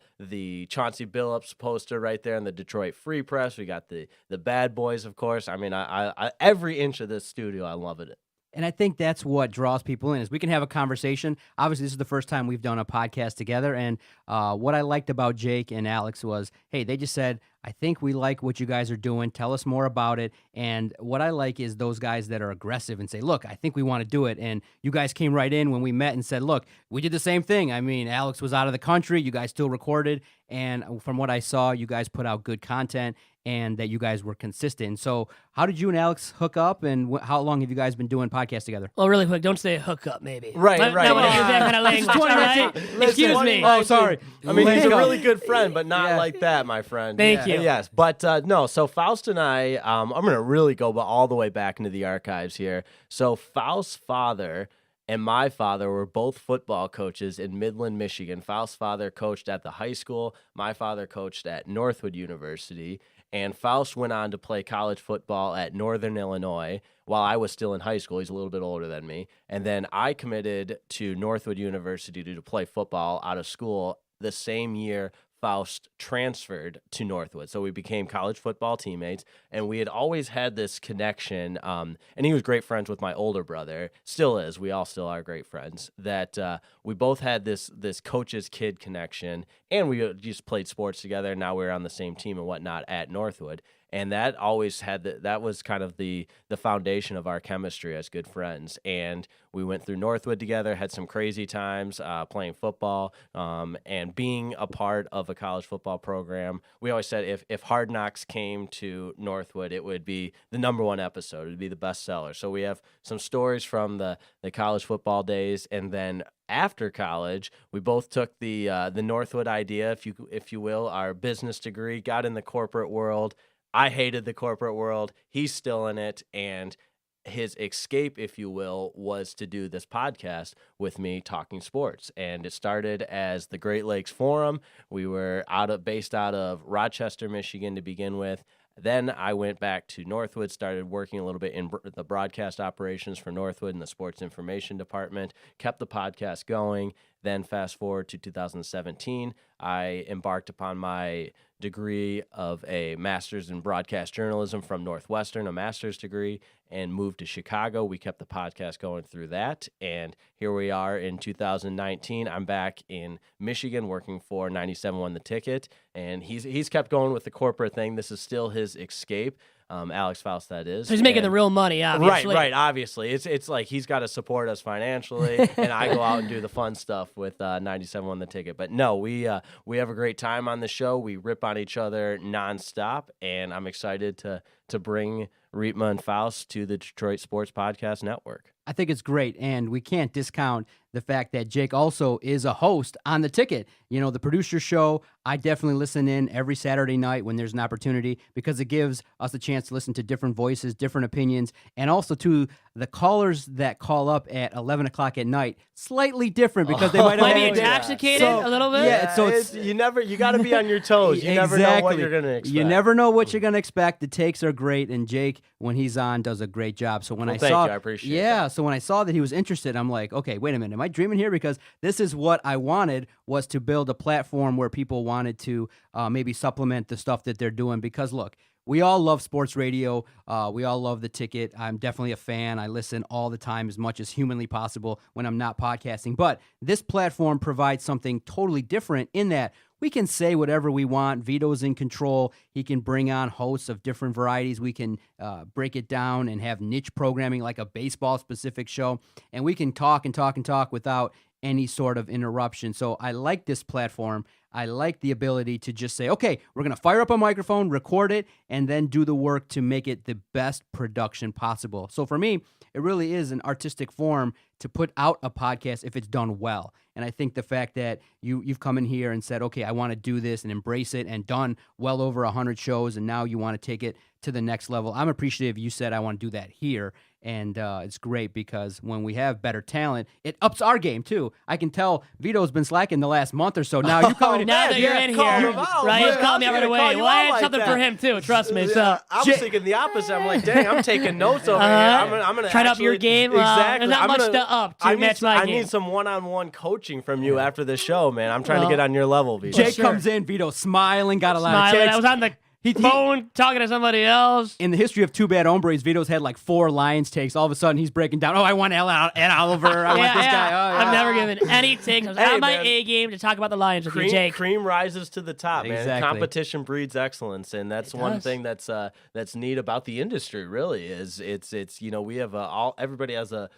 Chauncey Billups poster right there in the Detroit Free Press. We got the Bad Boys, of course. I mean, I every inch of this studio, I'm loving it. And I think that's what draws people in, is we can have a conversation. Obviously, this is the first time we've done a podcast together, and what I liked about Jake and Alex was, hey, they just said, I think we like what you guys are doing. Tell us more about it. And what I like is those guys that are aggressive and say, look, I think we want to do it. And you guys came right in when we met and said, look, we did the same thing. I mean, Alex was out of the country. You guys still recorded. And from what I saw, you guys put out good content and that you guys were consistent. So how did you and Alex hook up, and how long have you guys been doing podcasts together? Well, really quick, don't say hook up, maybe. Right. Not want to use that kind of language, all right? Excuse me. Oh, sorry. I mean, he's a Link up. really good friend, but not like that, my friend. Thank you. Yes, but no, so Faust and I, I'm going to really go all the way back into the archives here. So Faust's father and my father were both football coaches in Midland, Michigan. Faust's father coached at the high school. My father coached at Northwood University. And Faust went on to play college football at Northern Illinois while I was still in high school. He's a little bit older than me. And then I committed to Northwood University to play football out of school the same year Faust transferred to Northwood. So we became college football teammates, and we had always had this connection, and he was great friends with my older brother, still is, we all still are great friends, that we both had this coach's kid connection, and we just played sports together. And now we're on the same team and whatnot at Northwood. And that always had that was kind of the foundation of our chemistry as good friends. And we went through Northwood together, had some crazy times playing football, and being a part of a college football program. We always said if Hard Knocks came to Northwood, it would be the #1 episode. It would be the bestseller. So we have some stories from the college football days, and then after college, we both took the Northwood idea, if you will, our business degree, got in the corporate world. I hated the corporate world. He's still in it, and his escape, if you will, was to do this podcast with me talking sports. And it started as the Great Lakes Forum. We were based out of Rochester, Michigan to begin with. Then I went back to Northwood, started working a little bit in the broadcast operations for Northwood in the sports information department, kept the podcast going. Then fast forward to 2017, I embarked upon my degree of a master's in broadcast journalism from Northwestern, a master's degree, and moved to Chicago. We kept the podcast going through that, and here we are in 2019. I'm back in Michigan working for 97.1 The Ticket, and he's kept going with the corporate thing. This is still his escape. Alex Faust, that is. So he's making the real money, obviously. Right. Obviously, it's like he's got to support us financially, and I go out and do the fun stuff with 97.1 The Ticket. But no, we have a great time on the show. We rip on each other nonstop, and I'm excited to bring Riepma and Faust to the Detroit Sports Podcast Network. I think it's great, and we can't discount the fact that Jake also is a host on The Ticket. You know, the producer show, I definitely listen in every Saturday night when there's an opportunity because it gives us a chance to listen to different voices, different opinions, and also to the callers that call up at 11 o'clock at night, slightly different because they might be intoxicated a little bit. Yeah, so it's you got to be on your toes. You never know what you're going to expect. You never know what you're going to expect. The takes are great, and Jake, when he's on, does a great job. So when I appreciate that. So when I saw that he was interested, I'm like, okay, wait a minute, am I dreaming here? Because this is what I wanted, was to build a platform where people wanted to maybe supplement the stuff that they're doing. Because look, we all love sports radio. We all love The Ticket. I'm definitely a fan. I listen all the time as much as humanly possible when I'm not podcasting. But this platform provides something totally different in that we can say whatever we want. Vito's in control. He can bring on hosts of different varieties. We can break it down and have niche programming like a baseball-specific show. And we can talk and talk and talk without any sort of interruption. So I like this platform. I like the ability to just say, okay, we're going to fire up a microphone, record it, and then do the work to make it the best production possible. So for me, it really is an artistic form to put out a podcast if it's done well. And I think the fact that you've come in here and said, okay, I want to do this and embrace it, and done well over 100 shows, and now you want to take it to the next level. I'm appreciative you said I want to do that here. And it's great because when we have better talent, it ups our game too. I can tell Vito's been slacking the last month or so. Now you're coming in. Now that you're in here, right? He's calling me right away. Well, I had something for him too. Trust me. So I was thinking the opposite. I'm like, dang, I'm taking notes over here. I'm gonna try to up your game. Exactly. There's not much to up to match my game. I need some one-on-one coaching from you after the show, man. I'm trying to get on your level, Vito. Jake comes in, Vito smiling, got a lot of takes. I was on the phone talking to somebody else. In the history of Two Bad Hombres, Vito's had like 4 Lions takes. All of a sudden, he's breaking down. Oh, I want Ed Oliver. I want this guy. Oh, I've never given any takes. I was on my A game to talk about the Lions with you, Jake. Cream rises to the top, man. Exactly. Competition breeds excellence, and that's one thing that's neat about the industry. Really, is it's we have everybody has a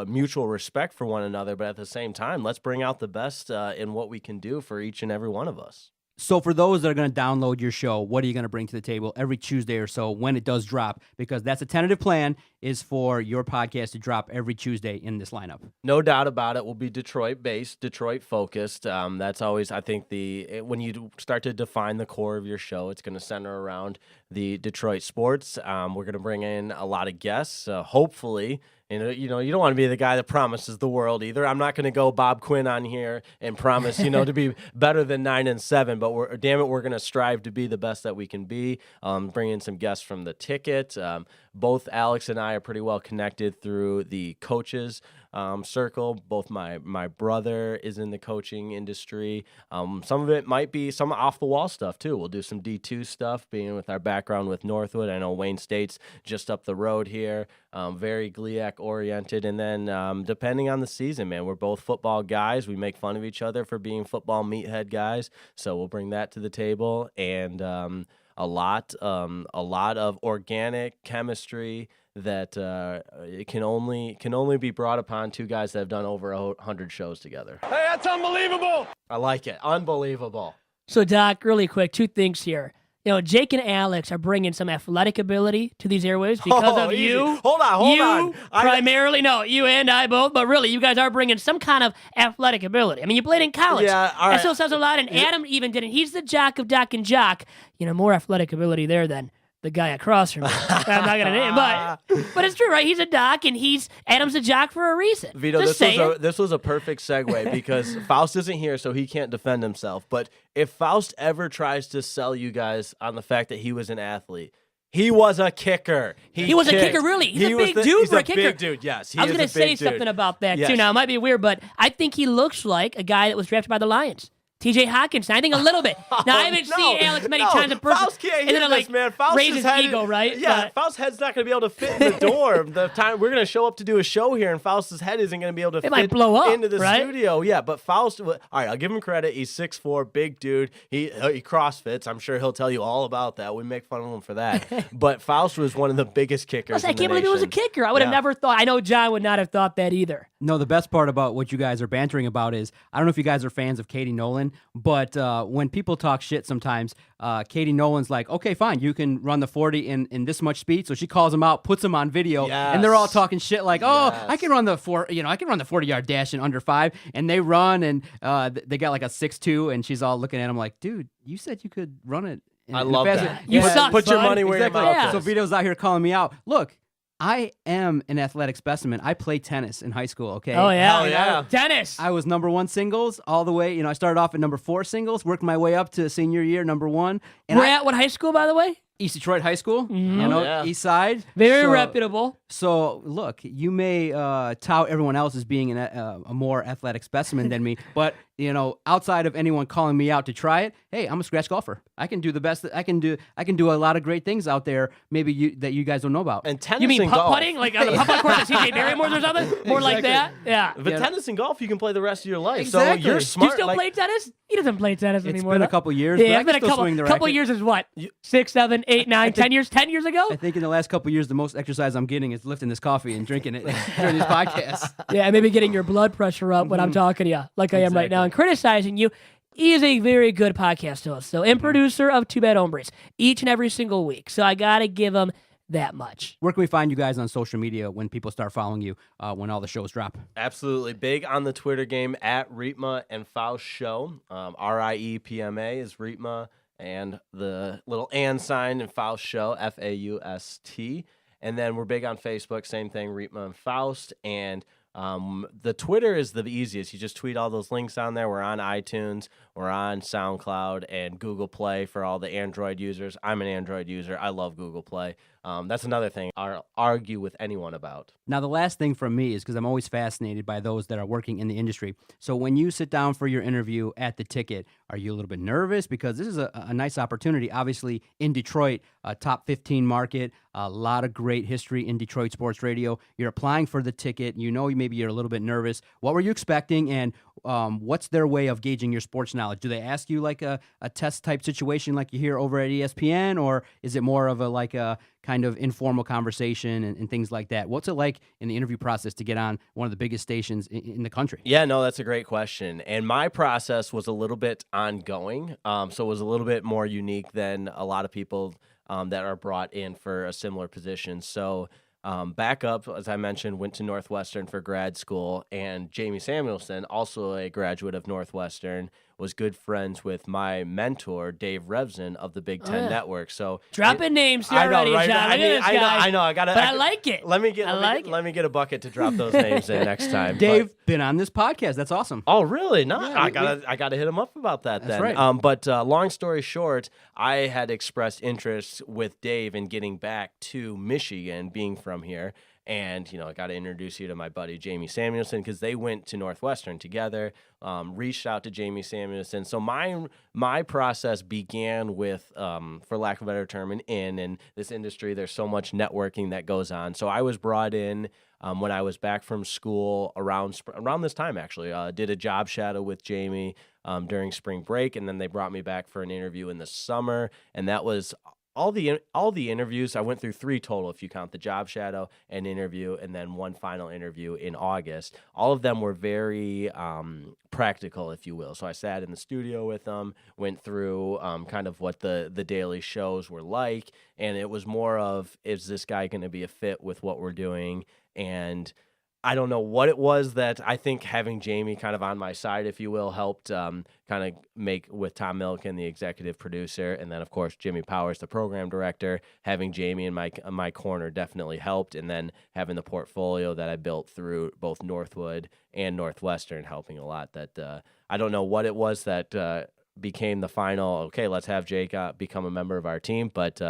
mutual respect for one another, but at the same time, let's bring out the best in what we can do for each and every one of us. So for those that are going to download your show, what are you going to bring to the table every Tuesday or so when it does drop? Because that's a tentative plan, is for your podcast to drop every Tuesday in this lineup. No doubt about it. We'll be Detroit-based, Detroit-focused. That's always, I think, when you start to define the core of your show, it's going to center around the Detroit sports. We're going to bring in a lot of guests, hopefully. And, you don't want to be the guy that promises the world either. I'm not going to go Bob Quinn on here and promise, to be better than 9-7. But we're going to strive to be the best that we can be. Bring in some guests from The Ticket. Both Alex and I I are pretty well connected through the coaches circle. Both my brother is in the coaching industry. Some of it might be some off the wall stuff too. We'll do some D2 stuff, being with our background with Northwood. I know Wayne State's just up the road here, very GLIAC oriented. And then depending on the season, man, we're both football guys. We make fun of each other for being football meathead guys. So we'll bring that to the table, and a lot of organic chemistry that it can only be brought upon two guys that have done over 100 shows together. Hey, that's unbelievable. I like it. Unbelievable. So, Doc, really quick, two things here. Jake and Alex are bringing some athletic ability to these airwaves because of easy. you. Hold on. Primarily, no, you and I both, but really, you guys are bringing some kind of athletic ability. I mean, you played in college. Yeah, all right. That still says a lot, and Adam even didn't. He's the jock of Doc and Jock. More athletic ability there than the guy across from me. I'm not going to name him, but it's true, right? He's a doc, and Adam's a jock for a reason. Vito, this was a perfect segue because Faust isn't here, so he can't defend himself. But if Faust ever tries to sell you guys on the fact that he was an athlete, he was a kicker. He was a kicker, really. He's a big dude for a kicker. He's a big dude, yes. I was going to say something about that, too. Now, it might be weird, but I think he looks like a guy that was drafted by the Lions. TJ Hockenson, I think a little bit. Now, I haven't seen Alex many times in person. Faust can't hear this, man. Faust's raise his ego, right? Yeah, Faust's head's not going to be able to fit in the dorm. The time we're going to show up to do a show here, and Faust's head isn't going to be able to fit might blow up, into the studio. Yeah, but Faust, all right, I'll give him credit. He's 6'4", big dude. He CrossFits. I'm sure he'll tell you all about that. We make fun of him for that. But Faust was one of the biggest kickers. I can't believe he was a kicker. I would have never thought. I know John would not have thought that either. No, the best part about what you guys are bantering about is, I don't know if you guys are fans of Katie Nolan, but when people talk shit sometimes, Katie Nolan's like, okay, fine, you can run the 40 in this much speed. So she calls him out, puts him on video, and they're all talking shit like, I can run the 40-yard dash in under 5, and they run, and they got like a 6'2", and she's all looking at him like, dude, you said you could run it. I love that. You suck, put your son. money where your mouth is. So Vito's out here calling me out. Look, I am an athletic specimen. I played tennis in high school, okay? Oh, yeah. Hell yeah. Tennis. I was number 1 singles all the way. I started off at number 4 singles, worked my way up to senior year, number 1. And We're at what high school, by the way? East Detroit High School, Mm-hmm. East Side. Very reputable. So, look, you may tout everyone else as being a more athletic specimen than me, but, outside of anyone calling me out to try it, hey, I'm a scratch golfer. I can do the best that I can do. I can do a lot of great things out there, maybe that you guys don't know about. And tennis You mean and golf. putting? Like on the putt course at CJ Barrymore's or something? More like that? Yeah. But tennis and golf, you can play the rest of your life. Exactly. So you're Do smart. you still play tennis? He doesn't play tennis It's anymore. been a couple years, Yeah, but I it's can been a still swing the couple racket. years is what? 6, 7, 8, 9, 10 years? 10 years ago? I think in the last couple of years, the most exercise I'm getting is lifting this coffee and drinking it during these podcasts. Yeah, maybe getting your blood pressure up when I'm talking to you, like I am right now, and criticizing you. He is a very good podcast host, and producer of Two Bad Hombres each and every single week. So I got to give him that much. Where can we find you guys on social media when people start following you when all the shows drop? Absolutely. Big on the Twitter game at Riepma and Faust Show. RIEPMA is Riepma, and the little and sign and Faust Show, FAUST. And then we're big on Facebook, same thing, Riepma and Faust. And the Twitter is the easiest. You just tweet all those links on there. We're on iTunes, we're on SoundCloud and Google Play for all the Android users. I'm an Android user. I love Google Play. That's another thing I'll argue with anyone about. Now, the last thing from me is because I'm always fascinated by those that are working in the industry. So when you sit down for your interview at the Ticket, are you a little bit nervous? Because this is a nice opportunity, obviously, in Detroit, a top 15 market, a lot of great history in Detroit sports radio. You're applying for the Ticket. Maybe you're a little bit nervous. What were you expecting, and what's their way of gauging your sports knowledge? Do they ask you like a test type situation like you hear over at ESPN, or is it more of a kind of informal conversation and things like that? What's it like in the interview process to get on one of the biggest stations in the country? Yeah, no, that's a great question. And my process was a little bit ongoing, so it was a little bit more unique than a lot of people that are brought in for a similar position. So back up, as I mentioned, went to Northwestern for grad school, and Jamie Samuelson, also a graduate of Northwestern, was good friends with my mentor, Dave Revson of the Big Ten Network. So dropping names here I know, already, right? John. Look at this guy. I know. I got to. But I like it. Let me get a bucket to drop those names in next time. Dave been on this podcast. That's awesome. Oh, really? No, Yeah, I gotta hit him up about that then. right. But long story short, I had expressed interest with Dave in getting back to Michigan, being from here. And, I got to introduce you to my buddy, Jamie Samuelson, because they went to Northwestern together, reached out to Jamie Samuelson. So my process began with, for lack of a better term, in this industry, there's so much networking that goes on. So I was brought in when I was back from school around this time, actually. Did a job shadow with Jamie during spring break, and then they brought me back for an interview in the summer, and that was all the interviews. I went through 3 total, if you count the job shadow, an interview, and then one final interview in August. All of them were very practical, if you will. So I sat in the studio with them, went through kind of what the daily shows were like, and it was more of, is this guy going to be a fit with what we're doing? And I don't know what it was that I think having Jamie kind of on my side, if you will, helped kind of make with Tom Milliken, the executive producer, and then, of course, Jimmy Powers, the program director. Having Jamie in my corner definitely helped, and then having the portfolio that I built through both Northwood and Northwestern helping a lot. That I don't know what it was that became the final, okay, let's have Jake become a member of our team, but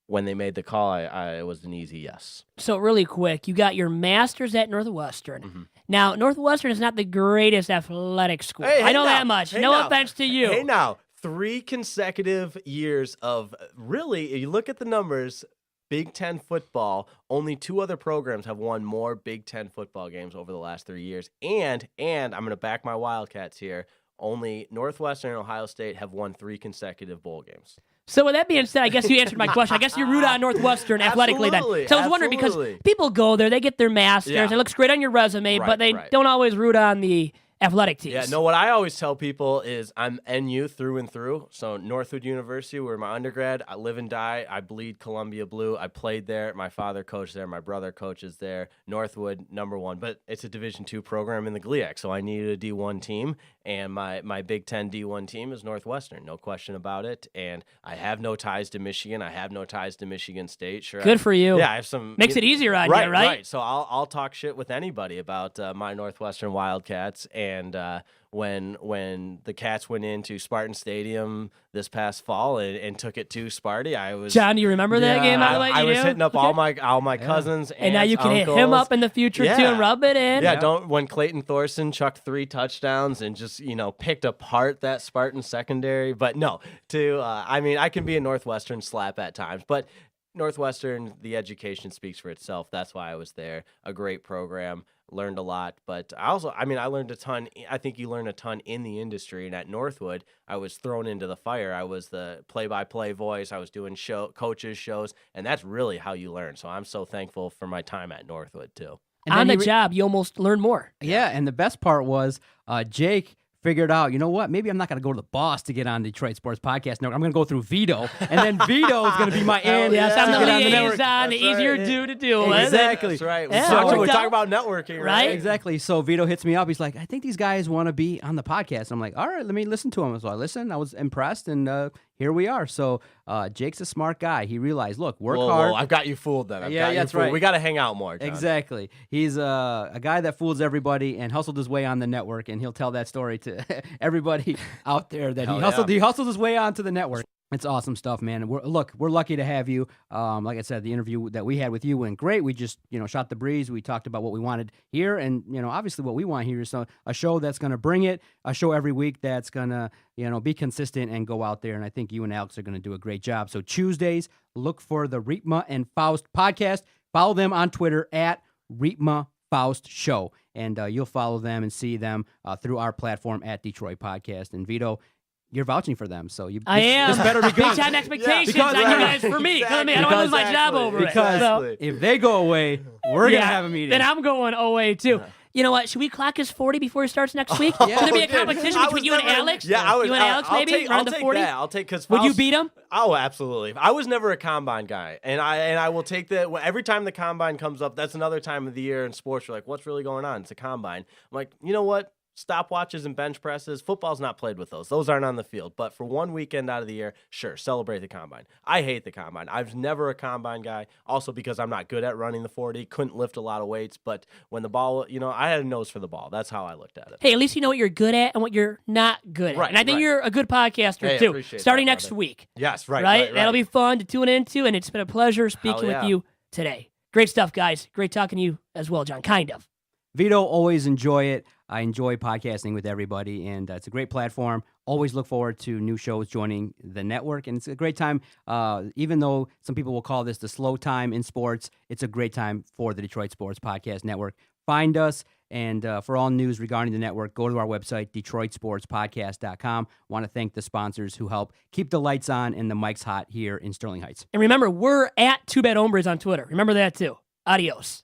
when they made the call, it was an easy yes. So really quick, you got your master's at Northwestern. Mm-hmm. Now, Northwestern is not the greatest athletic school. Hey, I know now. that much. Hey, No now. offense to you. Hey, now, 3 consecutive years of really, you look at the numbers, Big Ten football, only 2 other programs have won more Big Ten football games over the last 3 years. And I'm going to back my Wildcats here. Only Northwestern and Ohio State have won 3 consecutive bowl games. So with that being said, I guess you answered my question. I guess you root on Northwestern athletically then. So I was wondering, because people go there, they get their masters, Yeah. it looks great on your resume, but they don't always root on the athletic teams. Yeah, no, what I always tell people is I'm NU through and through. So Northwood University, where my undergrad, I live and die. I bleed Columbia blue. I played there. My father coached there. My brother coaches there. Northwood, #1. But it's a Division II program in the GLIAC, so I needed a D1 team. And my Big Ten D1 team is Northwestern, no question about it. And I have no ties to Michigan. I have no ties to Michigan State. Sure, Good for you. Yeah, I have some. Makes it easier on you, right? Right. So I'll talk shit with anybody about my Northwestern Wildcats. And when the Cats went into Spartan Stadium this past fall and took it to Sparty, I was. John, do you remember that game? By the way, I was do? hitting up all my cousins, and now you can uncles. hit him up in the future too and rub it in. Yeah, when Clayton Thorson chucked 3 touchdowns and just picked apart that Spartan secondary. But no, I can be a Northwestern slap at times, but Northwestern, the education speaks for itself. That's why I was there. A great program, learned a lot. But I learned a ton. I think you learn a ton in the industry. And at Northwood, I was thrown into the fire. I was the play-by-play voice. I was doing coaches shows, and that's really how you learn. So I'm so thankful for my time at Northwood too. And On the job, you almost learn more. Yeah, and the best part was Jake figured out, you know what, maybe I'm not going to go to the boss to get on Detroit Sports Podcast Network. I'm going to go through Vito, and then Vito is going to be my in. Yes, I'm to the get on the network. liaison, the easier dude to deal with. Exactly. That's right. Yeah, We talk about networking, right? Exactly. So Vito hits me up. He's like, I think these guys want to be on the podcast. I'm like, all right, let me listen to him. So I listened. I was impressed, and here we are. So Jake's a smart guy. He realized, look, work hard. Whoa, I've got you fooled then. That's right. We got to hang out more, John. Exactly. He's a guy that fools everybody and hustled his way on the network, and he'll tell that story to everybody out there that he hustled his way onto the network. It's awesome stuff, man. We're lucky to have you. Like I said, the interview that we had with you went great. We just, shot the breeze. We talked about what we wanted here, and obviously what we want here is a show that's going to bring it, a show every week that's going to, be consistent and go out there. And I think you and Alex are going to do a great job. So Tuesdays, look for the Riepma and Faust podcast. Follow them on Twitter at Riepma Faust Show, and you'll follow them and see them through our platform at Detroit Podcast. And Vito, you're vouching for them, so I am. This better be good. Big time expectations on you guys for me. Exactly. I don't want to lose my job over it. Because if they go away, we're going to have a meeting. Then I'm going away too. You know what? Should we clock his 40 before he starts next week? Yeah. Should there be a competition between you and Alex? Yeah, I would. You and Alex maybe around the 40? I'll take because Would you beat him? Oh, absolutely. I was never a combine guy, and I will take that. Every time the combine comes up, that's another time of the year in sports. You're like, what's really going on? It's a combine. I'm like, you know what? Stopwatches and bench presses, football's not played with those. Those aren't on the field. But for one weekend out of the year, sure, celebrate the combine. I hate the combine. I was never a combine guy, also because I'm not good at running the 40, couldn't lift a lot of weights. But when the ball, I had a nose for the ball. That's how I looked at it. Hey, at least you know what you're good at and what you're not good at. Right, And I think right. you're a good podcaster, Hey, I too. appreciate Starting that, next brother. week. Yes, right. That'll be fun to tune into, and it's been a pleasure speaking yeah. with you today. Great stuff, guys. Great talking to you as well, John. Kind of. Vito, always enjoy it. I enjoy podcasting with everybody, and it's a great platform. Always look forward to new shows joining the network, and it's a great time. Even though some people will call this the slow time in sports, it's a great time for the Detroit Sports Podcast Network. Find us, and for all news regarding the network, go to our website, DetroitSportsPodcast.com. Want to thank the sponsors who help keep the lights on and the mics hot here in Sterling Heights. And remember, we're at 2 Bad Hombres on Twitter. Remember that, too. Adios.